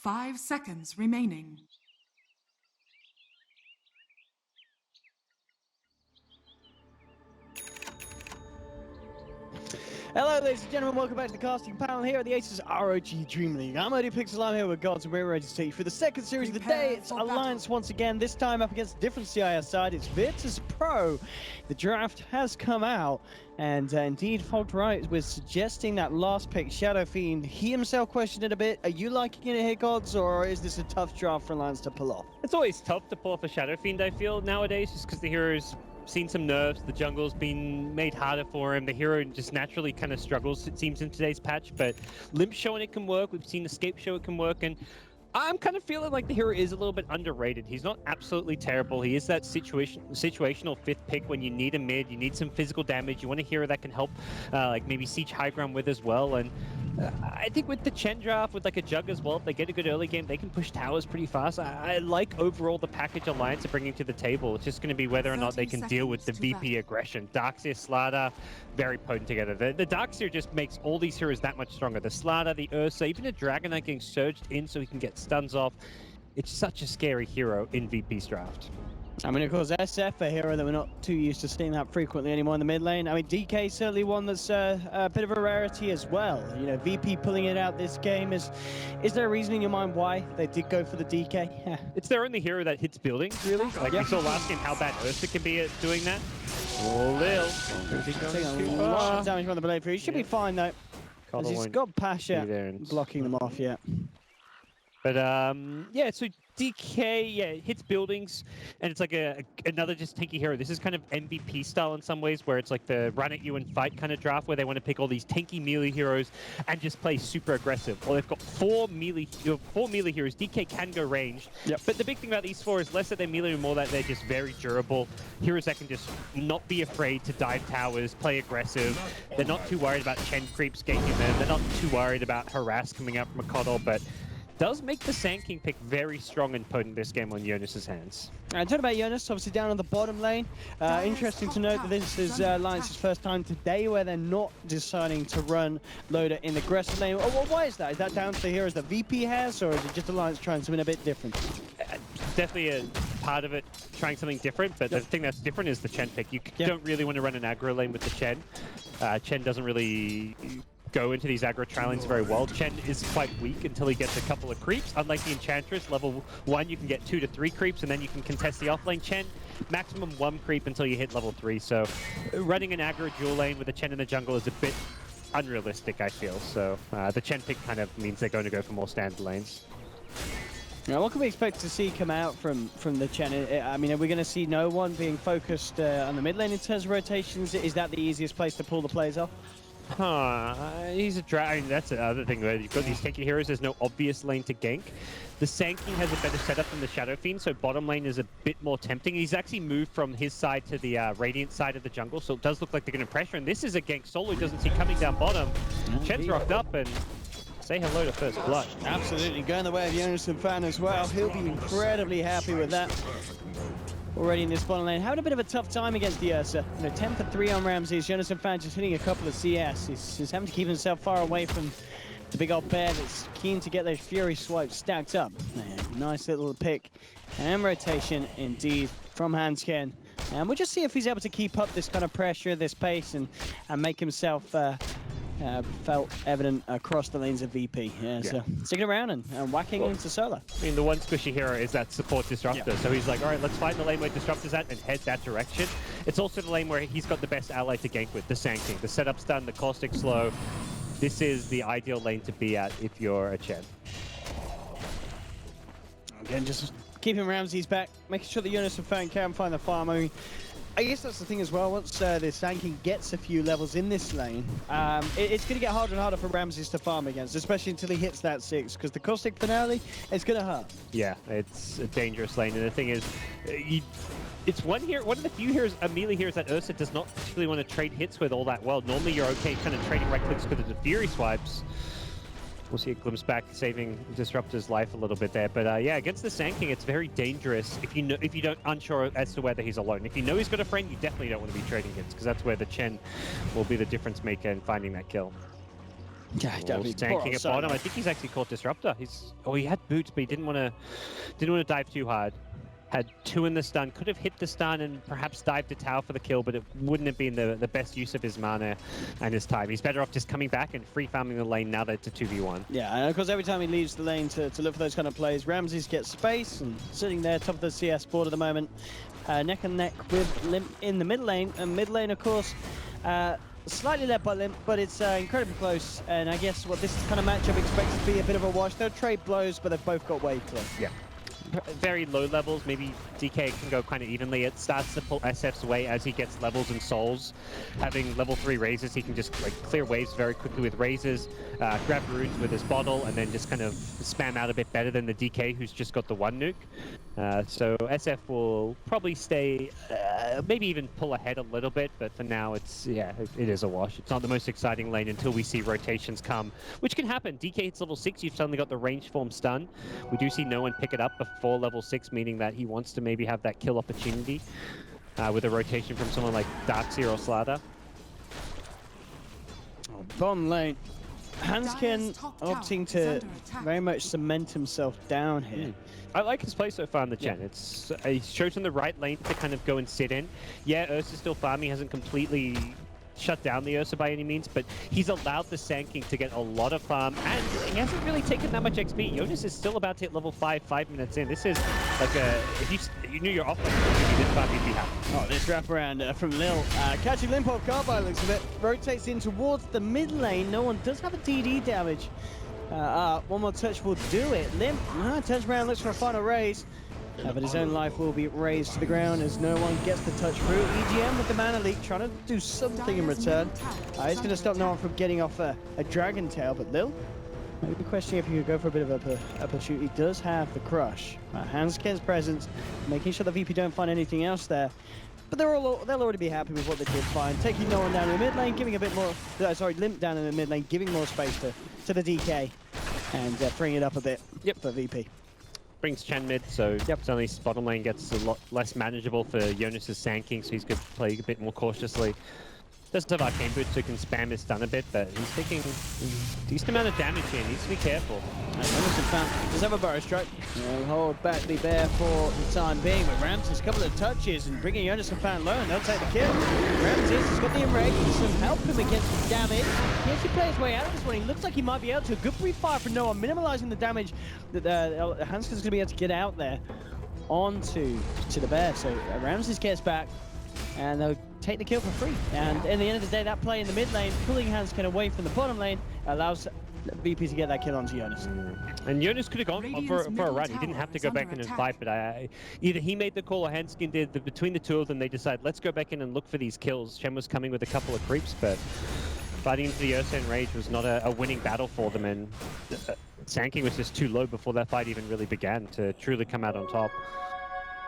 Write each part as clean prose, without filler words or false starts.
5 seconds remaining. Hello ladies and gentlemen, welcome back to the casting panel here at the Asus RoG DreamLeague. I'm ODPixel, I'm here with Gods, and we're ready to take you through the second series of the day. It's Alliance once again, this time up against a different CIS side. It's Virtus.Pro. The draft has come out, and indeed Fogged Right was suggesting that last pick, Shadow Fiend. He himself questioned it a bit. Are you liking it here, Gods, or is this a tough draft for Alliance to pull off? It's always tough to pull off a Shadow Fiend, I feel, nowadays, just because the hero's seen some nerfs, the jungle's been made harder for him, the hero just naturally kind of struggles, it seems, in today's patch, but Limp showing it can work, we've seen Escape show it can work, and I'm kind of feeling like the hero is a little bit underrated. He's not absolutely terrible. He is that situational fifth pick when you need a mid, you need some physical damage, you want a hero that can help like maybe siege high ground with as well, and I think with the Chen draft, with like a Jug as well, if they get a good early game, they can push towers pretty fast. I like overall the package Alliance are bringing to the table. It's just going to be whether or not they can deal with the VP aggression. Darkseer, Slardar, very potent together. The Darkseer just makes all these heroes that much stronger. The Slardar, the Ursa, even a Dragon Knight getting surged in so he can get stuns off. It's such a scary hero in VP's draft. I mean, of course, SF, a hero that we're not too used to seeing that frequently anymore in the mid lane. I mean, DK certainly one that's a bit of a rarity as well. You know, VP pulling it out this game. Is there a reason in your mind why they did go for the DK? It's their only hero that hits buildings, really. Like, we saw last game how bad Ursa can be at doing that. Oh, Lil. Is he going too far? A lot of damage on the blade. He should be fine, though. Because he's got Pasha blocking them off yet. But, yeah, so DK, yeah, hits buildings, and it's like another just tanky hero. This is kind of MVP style in some ways, where it's like the run at you and fight kind of draft, where they want to pick all these tanky melee heroes and just play super aggressive. Well, they've got four melee heroes. DK can go ranged, but the big thing about these four is less that they're melee and more that they're just very durable. Heroes that can just not be afraid to dive towers, play aggressive. They're not too worried about Chen creeps ganking them. They're not too worried about harass coming out from a Coddle, but does make the Sand King pick very strong and potent this game on Jonas's hands. And talking about Jonas, obviously down on the bottom lane. Interesting to note that this is Alliance's first time today where they're not deciding to run Loader in the aggressive lane. Well, why is that? Is that down to the heroes that VP has, or is it just Alliance trying something a bit different? Definitely a part of it, trying something different, but the thing that's different is the Chen pick. You don't really want to run an aggro lane with the Chen. Chen doesn't really go into these aggro tri lanes very well. Chen is quite weak until he gets a couple of creeps. Unlike the Enchantress, level 1 you can get 2 to 3 creeps and then you can contest the offlane. Chen, maximum 1 creep until you hit level 3. So running an aggro dual lane with a Chen in the jungle is a bit unrealistic, I feel. So the Chen pick kind of means they're going to go for more standard lanes. Now, what can we expect to see come out from the Chen? I mean, are we going to see no one being focused on the mid lane in terms of rotations? Is that the easiest place to pull the plays off? He's a dragon. That's the other thing, where you've got these tanky heroes, there's no obvious lane to gank. The Sand King has a better setup than the Shadow Fiend, so bottom lane is a bit more tempting. He's actually moved from his side to the Radiant side of the jungle, so it does look like they're going to pressure, and this is a gank Solo doesn't see coming down bottom. Chen's rocked up, and say hello to First Blood. Absolutely, going the way of Jonas and Fan as well. He'll be incredibly happy with that. Already in this bottom lane, having a bit of a tough time against the Ursa. You know, 10 for 3 on Ramses. Jonas and Fan just hitting a couple of CS. He's having to keep himself far away from the big old bear that's keen to get those Fury swipes stacked up. Man, nice little pick and rotation indeed from Hansken. And we'll just see if he's able to keep up this kind of pressure, this pace, and make himself felt evident across the lanes of VP. So sticking around and whacking into solo. I mean, the one squishy hero is that support disruptor, so he's like, all right, let's find the lane where disruptor's at and head that direction. It's also the lane where he's got the best ally to gank with, the Sand King. The setup's done, the caustic slow. This is the ideal lane to be at if you're a Chen. Again, just keeping Ramses back, making sure that Jonas and Fan can find the farm. I mean, I guess that's the thing as well. Once the Sand King gets a few levels in this lane, it's going to get harder and harder for Ramses to farm against, especially until he hits that 6, because the caustic finale is going to hurt. Yeah, it's a dangerous lane, and the thing is, it's one of the few heroes, melee heroes that Ursa does not particularly want to trade hits with all that well. Normally you're okay kind of trading right clicks because of the Fury swipes. We'll see a glimpse back, saving Disruptor's life a little bit there. But yeah, against the Sand King, it's very dangerous if you don't unsure as to whether he's alone. If you know he's got a friend, you definitely don't want to be trading hits, because that's where the Chen will be the difference maker in finding that kill. Yeah, definitely. Tanking at bottom. I think he's actually caught Disruptor. He had boots, but he didn't want to dive too hard. Had 2 in the stun. Could have hit the stun and perhaps dived to tower for the kill, but it wouldn't have been the best use of his mana and his time. He's better off just coming back and free farming the lane now that it's a 2v1. Yeah, and of course every time he leaves the lane to look for those kind of plays, Ramses gets space and sitting there top of the CS board at the moment. Neck and neck with Limp in the mid lane. And mid lane, of course, slightly led by Limp, but it's incredibly close. And I guess what this kind of matchup expects to be a bit of a wash. They'll trade blows, but they've both got wave clear. Yeah. Very low levels, maybe DK can go kind of evenly. It starts to pull SF's way as he gets levels and souls. Having level 3 raises, he can just clear waves very quickly with raises, grab runes with his bottle, and then just kind of spam out a bit better than the DK who's just got the 1 nuke. So SF will probably stay, maybe even pull ahead a little bit, but for now it is a wash. It's not the most exciting lane until we see rotations come, which can happen. DK hits level 6, you've suddenly got the range form stun. We do see no one pick it up before level 6, meaning that he wants to maybe have that kill opportunity with a rotation from someone like Darkseer or Slaughter. Bottom lane, Hanskin opting to very much cement himself down here. I like his play so far in the Chen. He's chosen the right lane to kind of go and sit in. Yeah, Ursa's still farming, hasn't completely shut down the Ursa by any means, but he's allowed the Sanking to get a lot of farm, and he hasn't really taken that much XP. Jonas is still about to hit level 5, 5 minutes in. This is like if you knew your offlane was going to be this far, you'd be happy. Oh, this wraparound from Lil. Catching Limp off guard by looks of it. Rotates in towards the mid lane. No one does have a DD damage. One more touch will do it. Limp turns around, looks for a final raise. But his own life will be raised to the ground as no one gets the touch through. EGM with the mana leak, trying to do something in return. He's going to stop no one from getting off a Dragon Tail, but Lil, maybe questioning if he could go for a bit of a pursuit. He does have the crush. Hanskin's presence, making sure the VP don't find anything else there. But they'll already be happy with what they did find. Taking no one down in the mid lane, giving a bit more, Limp down in the mid lane, giving more space to the DK, and freeing it up a bit for VP. Brings Chen mid, so suddenly his bottom lane gets a lot less manageable for Jonas's Sanking, so he's going to play a bit more cautiously. Doesn't have Arcane Boots, so he can spam his stun a bit, but he's taking a decent amount of damage here. He needs to be careful. Does have a Burrow Strike. Hold back the bear for the time being, but Ramses a couple of touches and bringing Jonas and Fan low, and they'll take the kill. Ramses has got the enrage, some help him against the damage. He actually plays his way out of this one. He looks like he might be able to. A good brief fire from Noah, minimalizing the damage that Hanskin's going to be able to get out there onto the bear. So Ramses gets back, and they'll take the kill for free. And in the end of the day, that play in the mid lane, pulling Hanskin away from the bottom lane, allows VP to get that kill onto Jonas. And Jonas could have gone for a run. He didn't have to go back in and fight, but either he made the call or Hanskin did. Between the two of them, they decided, let's go back in and look for these kills. Shen was coming with a couple of creeps, but fighting into the Ursa Enrage was not a winning battle for them, and Sanking was just too low before that fight even really began to truly come out on top.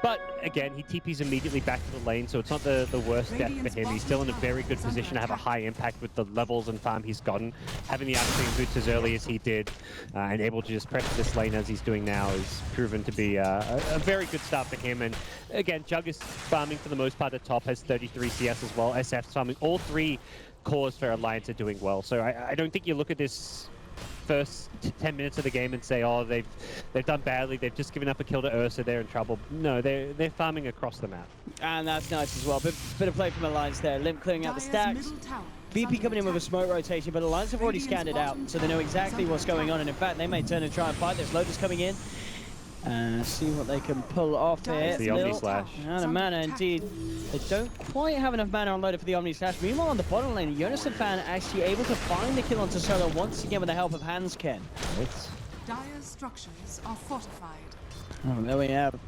But again, he TPs immediately back to the lane, so it's not the worst death for him. He's still in a very good position to have a high impact with the levels and farm he's gotten. Having the Arcane Boots as early as he did, and able to just press this lane as he's doing now, is proven to be a very good start for him. And again, Jug is farming for the most part at top, has 33 CS as well. SF's farming. All 3 cores for Alliance are doing well. So I don't think you look at this first 10 minutes of the game and say, oh, they've done badly, they've just given up a kill to Ursa, they're in trouble. No, they're farming across the map. And that's nice as well. Bit of play from Alliance there. Limp clearing out the stacks. VP coming in with a smoke rotation, but Alliance have already scanned it out, so they know exactly what's going on. And in fact, they may turn and try and fight this. Lotus coming in. See what they can pull off here. The Omni Slash. Out of mana, indeed. They don't quite have enough mana unloaded for the Omni Slash. Meanwhile, on the bottom lane, Jonas and Fan actually able to find the kill onto Solo once again with the help of Hanskin. Dire's structures are fortified. Oh, there we have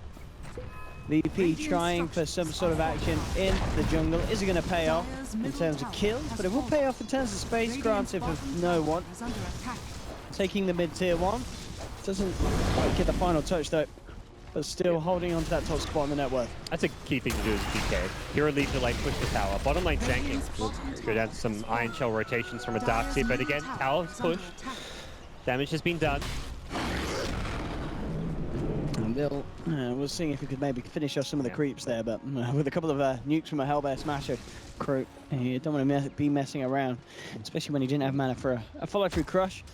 VP trying for some sort of action in the jungle. Is it going to pay off in terms of kills? But it will pay off in terms of space granted for no one. Taking the mid-tier 1. Doesn't quite get the final touch though, but still holding on to that top spot on the net worth. That's a key thing to do as DK. Hero leave to lane, push the tower. Bottom lane Sanking will go down to some Iron Shell rotations from a Darkseer, but again, tower's pushed. Damage has been done. We'll see if we could maybe finish off some of the creeps there, but with a couple of nukes from a Hellbear Smasher crew, you don't want to be messing around, especially when he didn't have mana for a follow-through crush.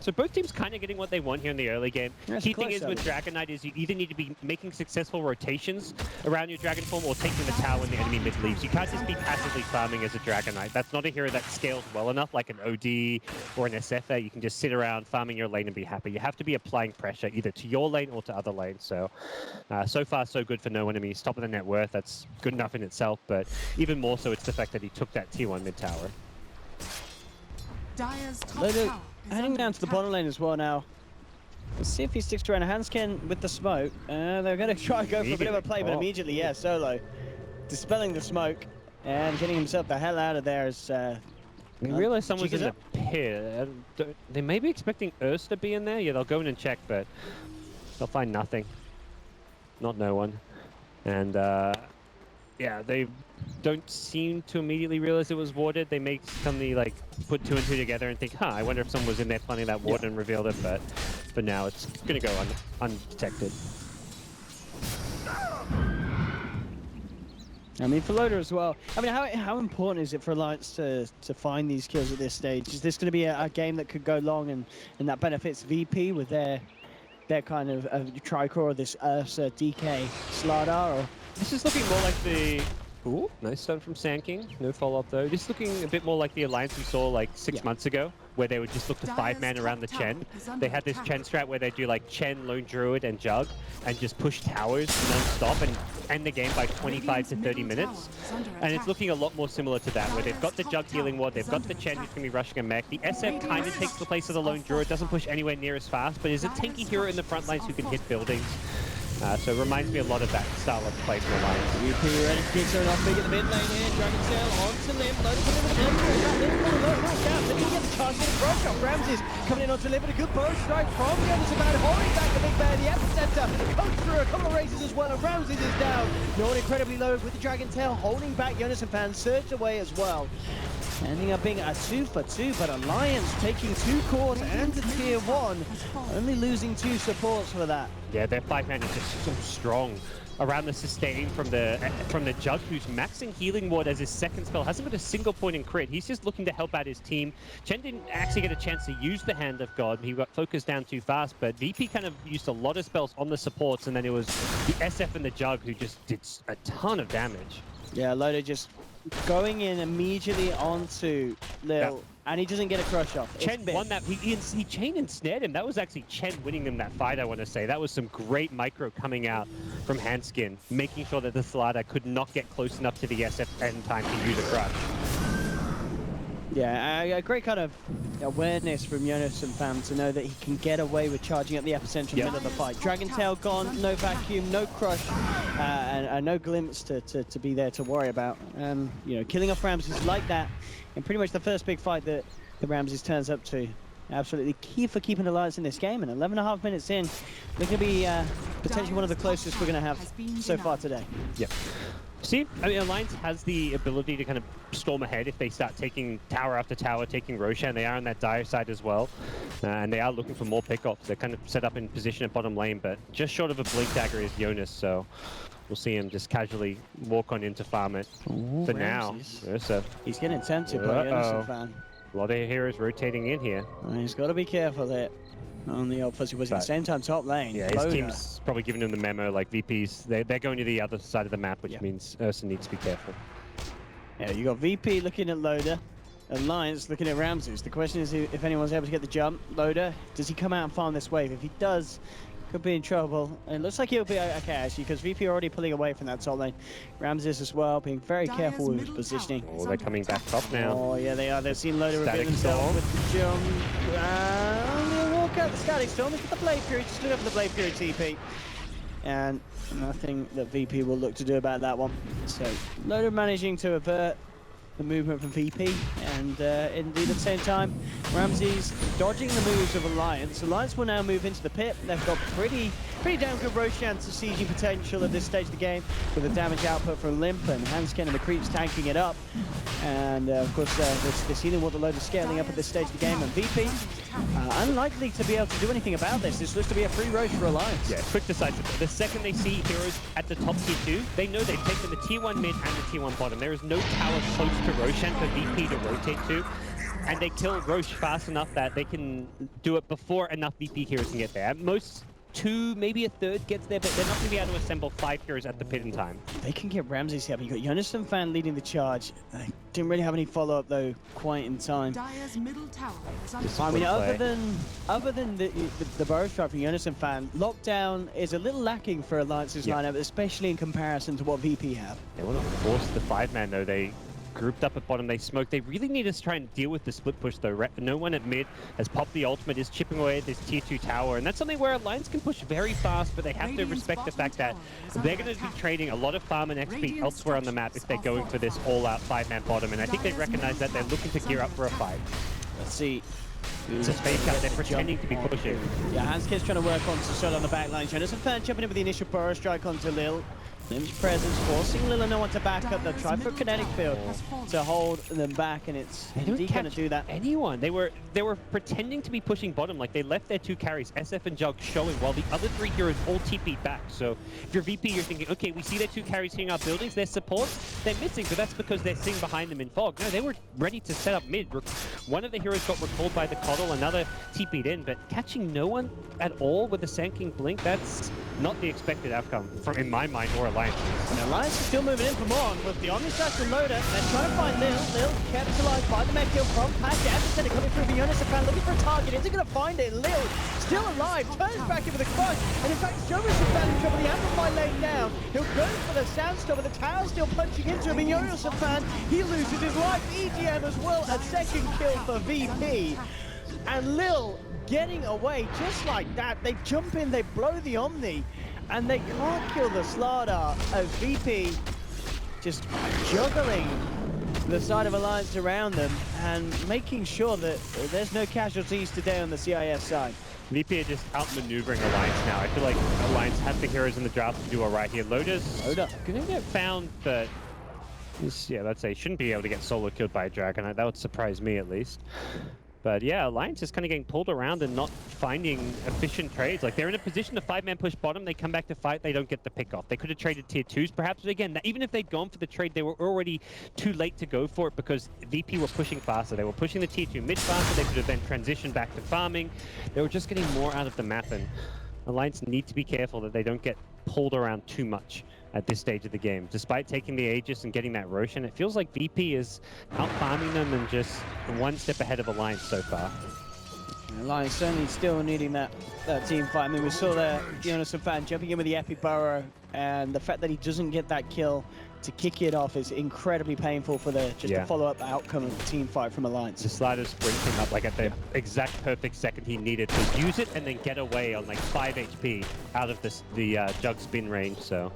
So both teams kind of getting what they want here in the early game. Key thing is with though. Dragon Knight is you either need to be making successful rotations around your Dragon form or taking the tower when the enemy mid leaves. You can't just be passively farming as a Dragon Knight. That's not a hero that scales well enough like an OD or an SF. You can just sit around farming your lane and be happy. You have to be applying pressure either to your lane or to other lanes. So, so far so good for no enemy. He's top of the net worth. That's good enough in itself, but even more so it's the fact that he took that T1 mid tower. Dire's top Lodo tower is heading under down to the attack. bottom lane as well now. Let's see if he sticks around. Handskin with the smoke. They're going to try and go for a bit of a play, but immediately, yeah, Solo dispelling the smoke and getting himself the hell out of there. As I realized someone's in the pit. They may be expecting Ursa to be in there. Yeah, they'll go in and check, but they'll find nothing. Not no one. And yeah, they don't seem to immediately realize it was warded. They may suddenly like put 2 and 2 together and think, huh, I wonder if someone was in there planning that ward and revealed it, but for now it's gonna go undetected. I mean, for Loader as well. I mean, how important is it for Alliance to find these kills at this stage? Is this going to be a game that could go long and that benefits VP with their kind of Tricor, this Ursa, DK, Slardar? Or? This is looking more like the... Ooh, nice stun from Sand King. No follow-up though. This is looking a bit more like the Alliance we saw like 6 months ago, where they would just look to 5-man around the Chen. They had this Chen strat where they do like Chen, Lone Druid, and Jug, and just push towers non-stop and end the game by 25 to 30 minutes. And it's looking a lot more similar to that, where they've got the Jug healing ward, they've got the Chen who's going to be rushing a mech. The SF kind of takes the place of the Lone Druid, doesn't push anywhere near as fast, but is a tanky hero in the front lines who can hit buildings. So it reminds me a lot of that style of play from Alliance. VP ready to kick someone off big in the mid lane here. Dragon Sail onto Limb. Loader coming in with a They can get the charge. Get a throw shot. Ramses coming in onto Limb with a good bow strike from Jonas Van, holding back the big bear. The epicenter comes through a couple of races as well, and Ramses is down. Not incredibly low with the Dragon Tail holding back Jonas Van, surged away as well. Ending up being a 2 for 2, but Alliance taking 2 cores and a tier 1, only losing 2 supports for that. Yeah, their 5-man is just so strong. Around the sustain from the Jug, who's maxing healing ward as his second spell, hasn't got a single point in crit. He's just looking to help out his team. Chen didn't actually get a chance to use the Hand of God. He got focused down too fast, but VP kind of used a lot of spells on the supports, and then it was the SF and the Jug who just did a ton of damage. Yeah, Loader just going in immediately onto Lil, and he doesn't get a crush off. Chen won that. He chain and snared him. That was actually Chen winning him that fight, I want to say. That was some great micro coming out from Handskin, making sure that the Slardar could not get close enough to the SF in time to use a crush. Yeah, a great kind of awareness from Jonas and Fam to know that he can get away with charging up the epicenter in the middle of the fight. Dragon Tail gone, no vacuum, no crush, and no glimpse to be there to worry about. You know, killing off Ramses like that in pretty much the first big fight that the Ramses turns up to. Absolutely key for keeping Alliance in this game, and 11.5 minutes in, they're going to be potentially one of the closest we're going to have so far today. Yeah. See, I mean, Alliance has the ability to kind of storm ahead if they start taking tower after tower, taking Roshan. They are on that dire side as well, and they are looking for more pickoffs. They're kind of set up in position at bottom lane, but just short of a blink dagger is Jonas, so we'll see him just casually walk on into farm it. For Ramses. now. So He's getting tempted by Jonas and Fam. A lot of heroes rotating in here. He's got to be careful there on the old fuzzy wuzzy. At the same time, top lane. Yeah, his team's probably giving him the memo, like VP's, they're going to the other side of the map, which means Ursa needs to be careful. Yeah, you got VP looking at Loader, Alliance looking at Ramses. The question is if anyone's able to get the jump. Loader, does he come out and farm this wave? If he does, could be in trouble. It looks like he'll be okay, actually, because VP already pulling away from that top lane. Ramses as well, being very careful with his positioning. Oh, they're coming back top now. Oh, yeah, they are. They've seen Loader reveal Static himself Storm. with the jump. They'll walk out the Static Storm. Look at the Blade Fury. Just look up for the Blade Fury TP. And nothing that VP will look to do about that one. So, Loader managing to avert the movement from VP, and indeed at the same time, Ramses dodging the moves of Alliance. Alliance will now move into the pit. They've got pretty pretty damn good Roshan to siege potential at this stage of the game with the damage output from Limp and Hansken and the creeps tanking it up. And of course, this healing water load is scaling up at this stage of the game. And VP, unlikely to be able to do anything about this. This looks to be a free Rosh for Alliance. Yeah, quick decisive. The second they see heroes at the top tier 2, they know they've taken the tier 1 mid and the tier 1 bottom. There is no tower close to Roshan for VP to rotate to. And they kill Rosh fast enough that they can do it before enough VP heroes can get there. At most, 2, maybe a third gets there, but they're not going to be able to assemble 5 heroes at the pit in time. They can get Ramses here, but you got Jonas and Fan leading the charge. They didn't really have any follow-up though, quite in time. Dire's middle tower is under I mean, other than the burrow strike from Jonas and Fan, lockdown is a little lacking for Alliance's lineup, especially in comparison to what VP have. They want to force the 5-man though. They grouped up at bottom, they smoked. They really need to try and deal with the split push though. No one at mid has popped the ultimate, is chipping away at this tier 2 tower, and that's something where Alliance can push very fast, but they have to respect the fact that they're going to be trading a lot of farm and XP elsewhere on the map if they're going for this all-out 5-man bottom, and I think they recognize that they're looking to gear up for a fight. Let's see. It's a space out, they're pretending to be pushing. Yeah, Hansken's trying to work on Sasol on the back line. Jonas and Fan jumping in with the initial burrow strike onto Lil. Lim's presence forcing Lil and no one to back up. They'll try for kinetic field to hold them back, and it's indeed going to do that. Anyone. They were pretending to be pushing bottom, like they left their 2 carries, SF and Jug, showing while the other 3 heroes all TP'd back. So if you're VP, you're thinking, okay, we see their 2 carries hitting our buildings, their supports, they're missing, but that's because they're sitting behind them in fog. No, they were ready to set up mid. One of the heroes got recalled by the Coddle, another TP'd in, but catching no one at all with a Sanking Blink, that's not the expected outcome, in my mind, or Alliance. And Alliance is still moving in for more with the Omnislash and Loader. They're trying to find Lil. Lil kept alive by the med kill from Patch. Epicenter coming through for Jonas and Fan looking for a target. Isn't going to find it. Lil still alive, turns back in with a crush. And in fact, Jonas and Fan in trouble. The Amplify laid down. He'll go for the Sandstorm, but the tower's still punching into him. And Jonas and Fan, he loses his life. EGM as well, a second kill for VP. And Lil getting away just like that. They jump in, they blow the Omni, and they can't kill the Slardar as VP just juggling the side of Alliance around them and making sure that there's no casualties today on the CIS side. VP are just outmaneuvering Alliance now. I feel like Alliance have the heroes in the draft to do all right here. Loader's gonna get found, but yeah, let's say shouldn't be able to get solo killed by a dragon. That would surprise me at least. But yeah, Alliance is kind of getting pulled around and not finding efficient trades. Like, they're in a position to 5-man push bottom, they come back to fight, they don't get the pick off. They could have traded tier 2s perhaps, but again, even if they'd gone for the trade, they were already too late to go for it because VP were pushing faster. They were pushing the tier 2 mid faster, they could have then transitioned back to farming. They were just getting more out of the map, and Alliance need to be careful that they don't get pulled around too much at this stage of the game. Despite taking the Aegis and getting that Roshan, it feels like VP is out-farming them and just one step ahead of Alliance so far. Alliance certainly still needing that team fight. I mean, we saw there Jonas and Fan jumping in with the Epi Burrow, and the fact that he doesn't get that kill to kick it off is incredibly painful for the follow-up outcome of the team fight from Alliance. The slider sprinting up like at the exact perfect second he needed to use it and then get away on like 5 HP out of the Jug spin range, so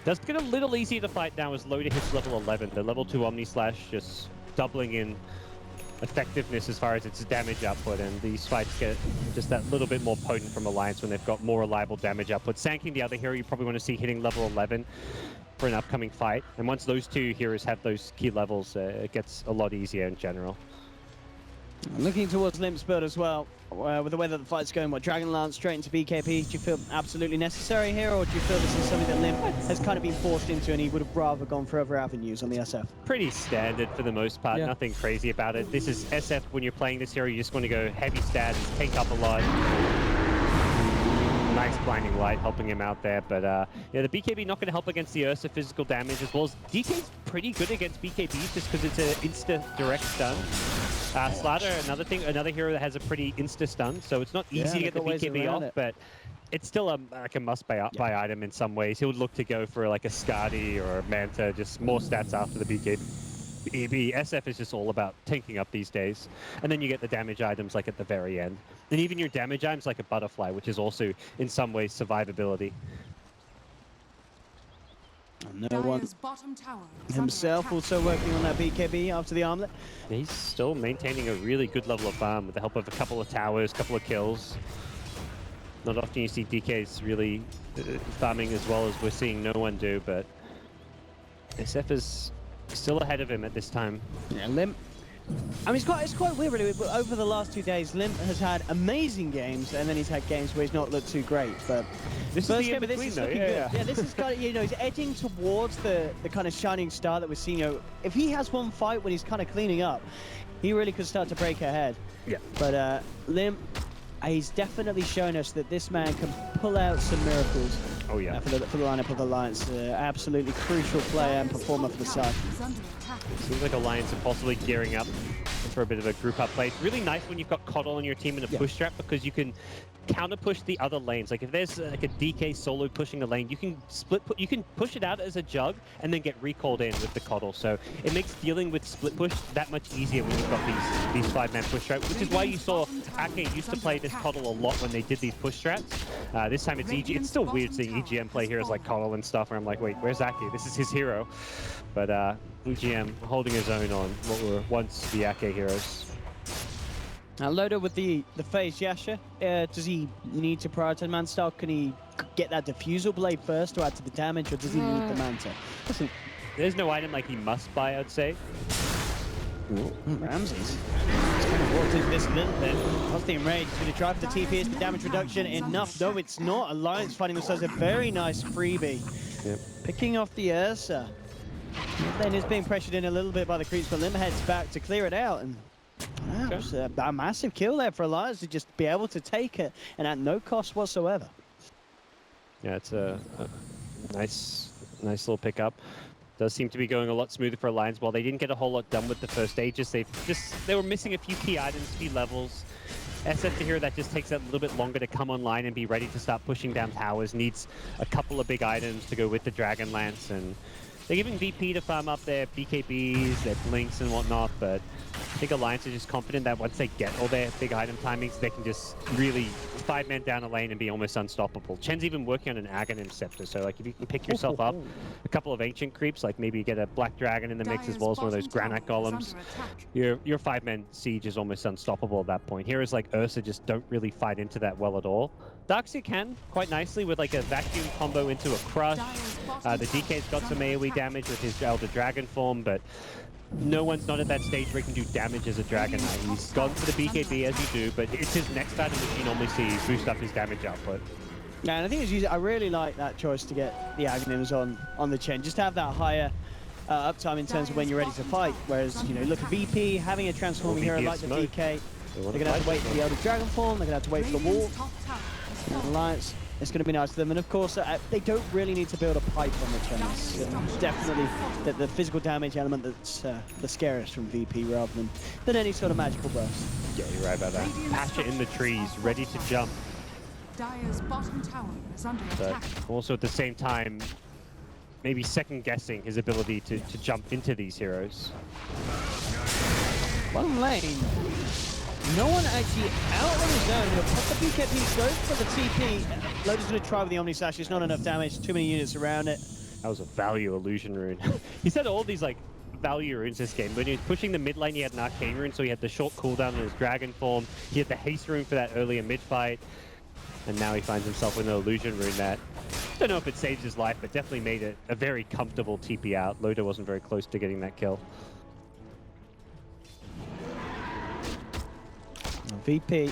does get a little easier to fight now as Loader hits level 11. The level 2 Omnislash just doubling in effectiveness as far as its damage output, and these fights get just that little bit more potent from Alliance when they've got more reliable damage output. Sanking, the other hero you probably want to see hitting level 11 for an upcoming fight, and once those 2 heroes have those key levels, it gets a lot easier in general. Looking towards Limp's build as well, with the way that the fight's going, Dragon Lance straight into BKB, do you feel absolutely necessary here, or do you feel this is something that Limp has kind of been forced into and he would have rather gone for other avenues on the SF? Pretty standard for the most part, nothing crazy about it. This is SF, when you're playing this hero, you just want to go heavy stats, take up a lot. Nice blinding light helping him out there, but yeah, the BKB not going to help against the Ursa physical damage, as well as DK's pretty good against BKBs just because it's an insta direct stun. Slider, another hero that has a pretty insta stun, so it's not easy to get the BKB off, but it's still like a must-buy item in some ways. He would look to go for like a Skadi or a Manta, just more stats after the BKB. SF is just all about tanking up these days, and then you get the damage items like at the very end, and even your damage items like a Butterfly, which is also in some ways survivability. No one himself also working on that BKB after the armlet. He's still maintaining a really good level of farm with the help of a couple of towers, couple of kills. Not often you see DKs really farming as well as we're seeing no one do, but SF is still ahead of him at this time. Yeah, Limp. I mean, it's quite weird, really. Over the last 2 days, Limp has had amazing games, and then he's had games where he's not looked too great. But this first is the game of this is looking good. Yeah, this is kind of, you know, he's edging towards the kind of shining star that we're seeing. You know, if he has one fight when he's kind of cleaning up, he really could start to break ahead. Yeah. But Limp, he's definitely shown us that this man can pull out some miracles. Oh yeah. For the lineup of Alliance, absolutely crucial player and performer for the side. Seems like Alliance are possibly gearing up for a bit of a group up play. It's really nice when you've got Coddle on your team in a push trap because you can counter push the other lanes. Like if there's like a DK solo pushing a lane, you can you can push it out as a jug and then get recalled in with the Coddle. So it makes dealing with split push that much easier when you've got these 5-man push traps, which is why you saw Ake used to play this Coddle a lot when they did these push traps. This time it's EG. It's still weird seeing EGM play heroes like Coddle and stuff where I'm like, wait, where's Ake? This is his hero. But EGM holding his own on what were once the Ake heroes. Now Loda with the phase Yasha, does he need to prioritize man style? Can he get that diffusal blade first to add to the damage, or does he need the manta? Listen, there's no item like he must buy, I'd say. Ramses. He's kind of walked into this a little bit. Positive Enrage is going to try for the TP. Is the damage reduction enough? No, it's not. Alliance finding themselves a very nice freebie. Yep. Picking off the Ursa. Then is being pressured in a little bit by the creeps, but Lim heads back to clear it out. And that was a massive kill there for Alliance to just be able to take it, and at no cost whatsoever. Yeah, it's a nice little pickup. Does seem to be going a lot smoother for Alliance. While they didn't get a whole lot done with the first stages, they were missing a few key items, a few levels. SF the hero that just takes a little bit longer to come online and be ready to start pushing down towers, needs a couple of big items to go with the Dragon Lance, and they're giving VP to farm up their BKBs, their Blinks and whatnot, but I think Alliance is just confident that once they get all their big item timings, they can just really 5-man down a lane and be almost unstoppable. Chen's even working on an Aghanim Scepter, so like if you can pick yourself up a couple of ancient creeps, like maybe get a Black Dragon in the mix as well as one of those Granite Golems, your 5-man siege is almost unstoppable at that point. Heroes like Ursa just don't really fight into that well at all. Darkseer can quite nicely with like a vacuum combo into a crush. The DK's got some AoE damage with his Elder Dragon form, but no one's not at that stage where he can do damage as a Dragon Knight. He's gone for the BKB as you do, but it's his next item which you normally see boost up his damage output. Yeah, and I think I really like that choice to get the Aghanims on the Chen, just to have that higher uptime in terms of when you're ready to fight. Whereas, you know, look at VP, having a transforming hero like the DK, they're going to have to wait for the Elder Dragon form, they're going to have to wait for the wall. And Alliance, it's going to be nice to them. And of course, they don't really need to build a pipe on the Chen. It's definitely the physical damage element that's the scariest from VP rather than any sort of magical burst. Yeah, you're right about that. Pasha in the trees, ready to jump. Dire's bottom tower is under attack. But also at the same time, maybe second-guessing his ability to jump into these heroes. Bottom lane. No one actually out on his own. He'll pop the BKB, goes for the TP. Loda's going to try with the Omni Slash. It's not enough damage. Too many units around it. That was a value illusion rune. He said all these like value runes this game. When he was pushing the mid lane, he had an arcane rune, so he had the short cooldown on his dragon form. He had the haste rune for that earlier mid fight, and now he finds himself with an illusion rune that I don't know if it saves his life, but definitely made it a very comfortable TP out. Loda wasn't very close to getting that kill. VP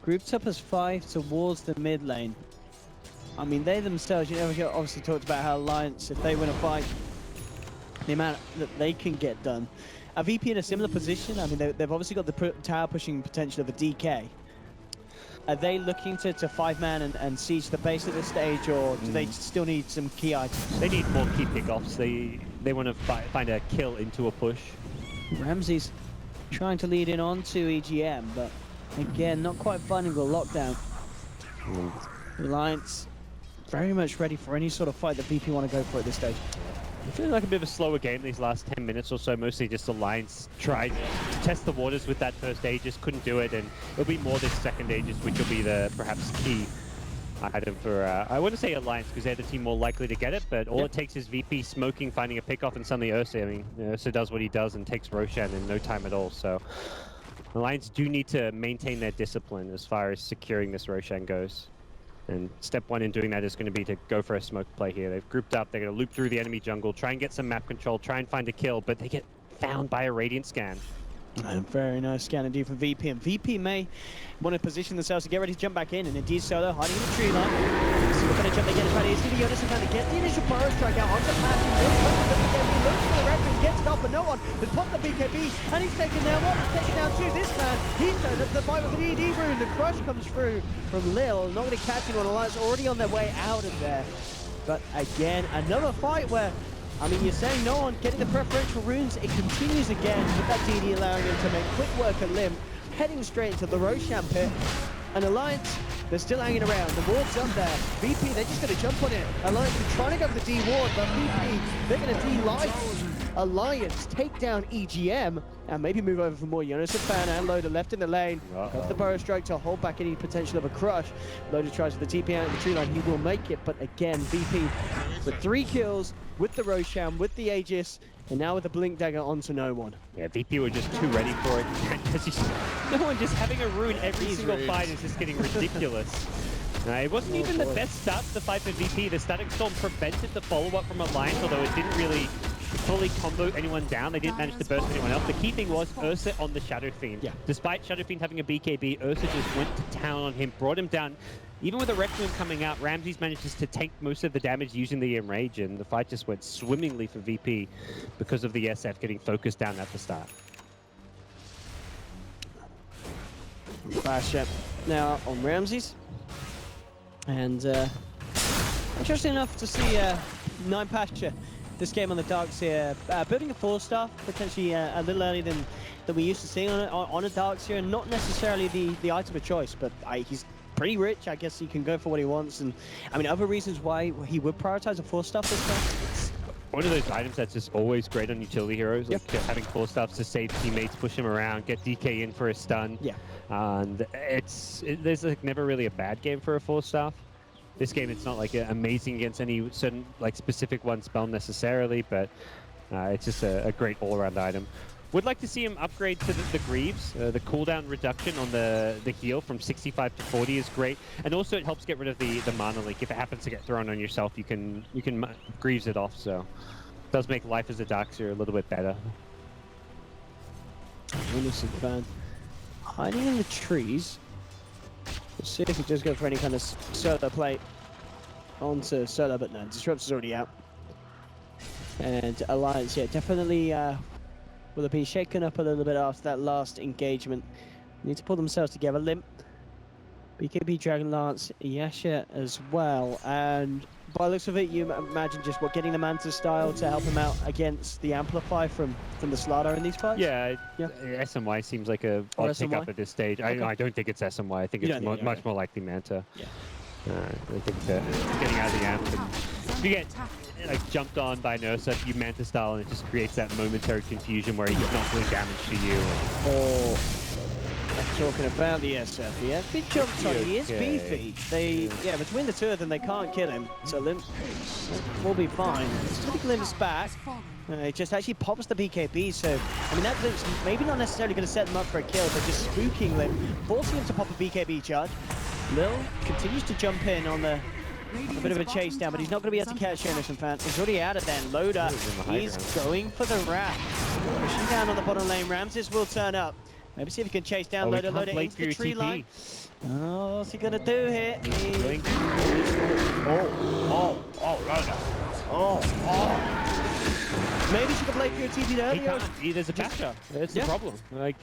grouped up as 5 towards the mid lane. I mean, they themselves, you know, we obviously talked about how Alliance, if they win a fight, the amount that they can get done. A VP in a similar position, I mean, they've obviously got the tower pushing potential of a DK. Are they looking to 5-man and siege the base at this stage, or do they still need some key items? They need more key pickoffs. They want to find a kill into a push. Ramsey's trying to lead in on to EGM, but again, not quite finding the lockdown. Alliance very much ready for any sort of fight that VP want to go for at this stage. I feel like a bit of a slower game these last 10 minutes or so, mostly just Alliance tried to test the waters with that first Aegis, couldn't do it, and it'll be more this second Aegis, which will be the perhaps key item for, I wouldn't say Alliance, because they're the team more likely to get it, but all it takes is VP smoking, finding a pickoff, and suddenly Ursa, I mean, Ursa does what he does and takes Roshan in no time at all, so Alliance do need to maintain their discipline as far as securing this Roshan goes. And step one in doing that is going to be to go for a smoke play here. They've grouped up, they're going to loop through the enemy jungle, try and get some map control, try and find a kill, but they get found by a Radiant scan. And very nice scan indeed from VP, and VP may want to position themselves to get ready to jump back in, and indeed Solo hiding in the tree line. See what kind of jump they get in front of. It's going to be Jonas and to get the initial burrow strike out onto Patch. He looks for the record, gets it off, but no one has popped the BKB, and he's taken down one, he's taken down two. This man, he's turned up the fight with an ED rune. The crush comes through from Lil, not going to catch anyone. Alliance already on their way out of there. But again, another fight where, I mean, you're saying no one getting the preferential runes. It continues again with that DD allowing him to make quick work of Limb, heading straight into the Roshan pit. And Alliance, they're still hanging around. The ward's up there. VP, they're just going to jump on it. Alliance are trying to go for the D ward, but VP, they're going to D-life. Alliance take down EGM and maybe move over for more. Jonas and Fan and Loader left in the lane. Got the burrow strike to hold back any potential of a crush. Loader tries for the TP out in the tree line. He will make it, but again, VP with 3 kills, with the Roshan, with the Aegis, and now with the Blink Dagger onto no one. Yeah, VP were just too ready for it. No one just having a rune every single fight is just getting ridiculous. It wasn't even the best start to the fight for VP. The Static Storm prevented the follow-up from Alliance, although it didn't really fully combo anyone down. They didn't manage to burst anyone else. The key thing was Ursa on the Shadow Fiend. Yeah. Despite Shadow Fiend having a BKB, Ursa just went to town on him, brought him down. Even with the Requiem coming out, Ramses manages to tank most of the damage using the Enrage, and the fight just went swimmingly for VP because of the SF getting focused down at the start. Fast shot now on Ramses. And interesting enough to see 9 Pasha this game on the Darks here, building a 4-star, potentially a little earlier than we used to see on a Darks here, and not necessarily the item of choice, but he's pretty rich. I guess he can go for what he wants, and I mean other reasons why he would prioritize a 4-star this time. One of those items that's just always great on utility heroes, like having 4-stars to save teammates, push him around, get DK in for a stun. Yeah. And there's like never really a bad game for a 4-star. This game, it's not like amazing against any certain like specific one spell necessarily, but it's just a great all-around item. Would like to see him upgrade to the Greaves. The cooldown reduction on the heal from 65 to 40 is great, and also it helps get rid of the mana leak. If it happens to get thrown on yourself, you can Greaves it off. So it does make life as a Darkseer a little bit better. Innocent Fan hiding in the trees. Let's see if he does go for any kind of solo play onto solo, but no, Disrupts is already out. And Alliance, yeah, definitely will have been shaken up a little bit after that last engagement. Need to pull themselves together. Limp, BKB, Dragon Lance, Yasha as well. And by the looks of it, you imagine just getting the Manta style to help him out against the Amplify from the Slaughter in these fights? Yeah, SMY seems like a odd pick up at this stage. Okay. I don't think it's SMY. I think it's much more likely Manta. Yeah. I think getting out of the amp. If you get like jumped on by Nursa, you Manta style, and it just creates that momentary confusion where he's not doing damage to you. Oh, talking about the SF here. Big jump on, he is beefy. Between the two of them, they can't kill him. So Limp will be fine. Still Limp's back. It just actually pops the BKB, so I mean that Limp's maybe not necessarily going to set them up for a kill, but just spooking Limp, forcing him to pop a BKB charge. Lil continues to jump in on a bit of a chase down, but he's not going to be able to catch Jonas and Fan. He's already out of there. Loader, he's going for the wrap. Pushing down on the bottom lane. Ramses will turn up. Maybe see if he can chase down Loader into the tree line. Oh, what's he going to do here? Maybe she could play for your TP earlier. There's a Basher. That's the problem. Like,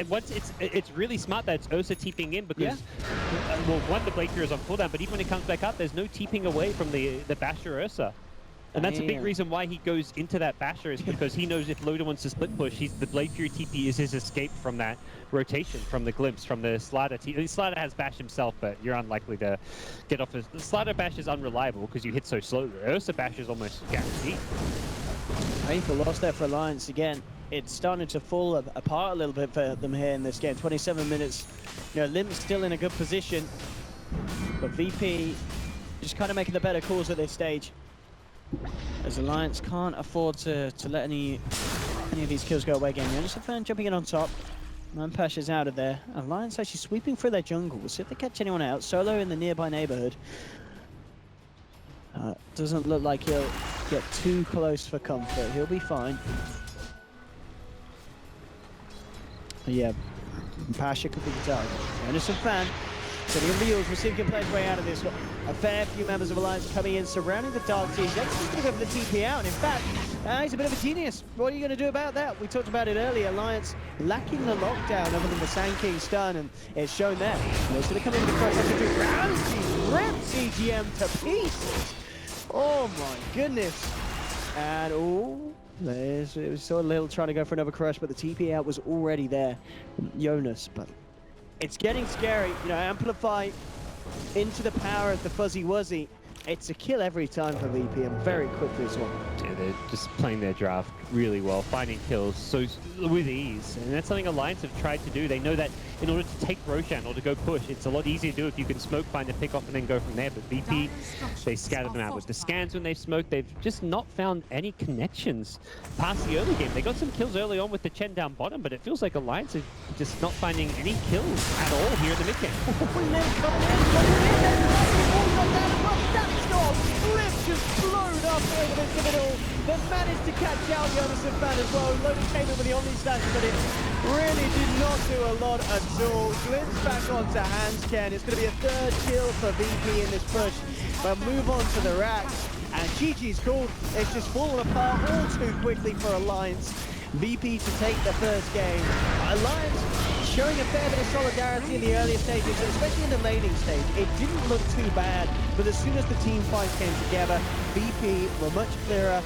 once it's really smart that it's Ursa TPing in because, well, one, the Blade Fury is on cooldown, but even when it comes back up, there's no TPing away from the Basher Ursa. And that's a big reason why he goes into that Basher is because he knows if Loader wants to split push, the Blade Fury TP is his escape from that rotation, from the glimpse, from the Slaughter TP. Slaughter has Bash himself, but you're unlikely to get off his... The Slaughter Bash is unreliable because you hit so slowly. Ursa Bash is almost guaranteed. Painful loss there for Alliance again. It's starting to fall apart a little bit for them here in this game. 27 minutes. You know, Limp's still in a good position, but VP just kind of making the better calls at this stage. As Alliance can't afford to let any of these kills go away again. Jonas and Fan jumping in on top. RAMPAGE is out of there. Alliance actually sweeping through their jungle. We'll see if they catch anyone out. Solo in the nearby neighborhood. Doesn't look like he'll get too close for comfort. He'll be fine. But yeah, Pasha could be the target. Innocent fan. Sitting in Mules, we'll see if he can play his way out of this. A fair few members of Alliance coming in, surrounding the Dark Seas. That's just going to go for the TP out. In fact, he's a bit of a genius. What are you going to do about that? We talked about it earlier. Alliance lacking the lockdown other than the Sand King stun, and it's shown there. He's going to come in with the crush after 2 rounds. He ripped CGM to pieces. Oh my goodness. And it was sort of little trying to go for another crush, but the TP out was already there. Jonas, but it's getting scary. You know, Amplify into the power of the Fuzzy Wuzzy. It's a kill every time for VP, and very quickly as well. Yeah, they're just playing their draft really well, finding kills so with ease, and that's something Alliance have tried to do. They know that in order to take Roshan or to go push, it's a lot easier to do if you can smoke, find a pick off, and then go from there. But VP, they scattered them out with the scans when they've smoked. They've just not found any connections past the early game. They got some kills early on with the Chen down bottom, but it feels like Alliance are just not finding any kills at all here in the mid game. Lift just blown up over the middle. They managed to catch out Jonas and Fan as well. Loaded came in with the Omni Slash, but it really did not do a lot at all. Glimpse back onto Hansken. It's going to be a 3rd kill for VP in this push. But move on to the racks. And GG's called. It's just fallen apart all too quickly for Alliance. VP to take the first game. Alliance showing a fair bit of solidarity in the earlier stages, especially in the laning stage. It didn't look too bad, but as soon as the team fight came together, VP were much clearer,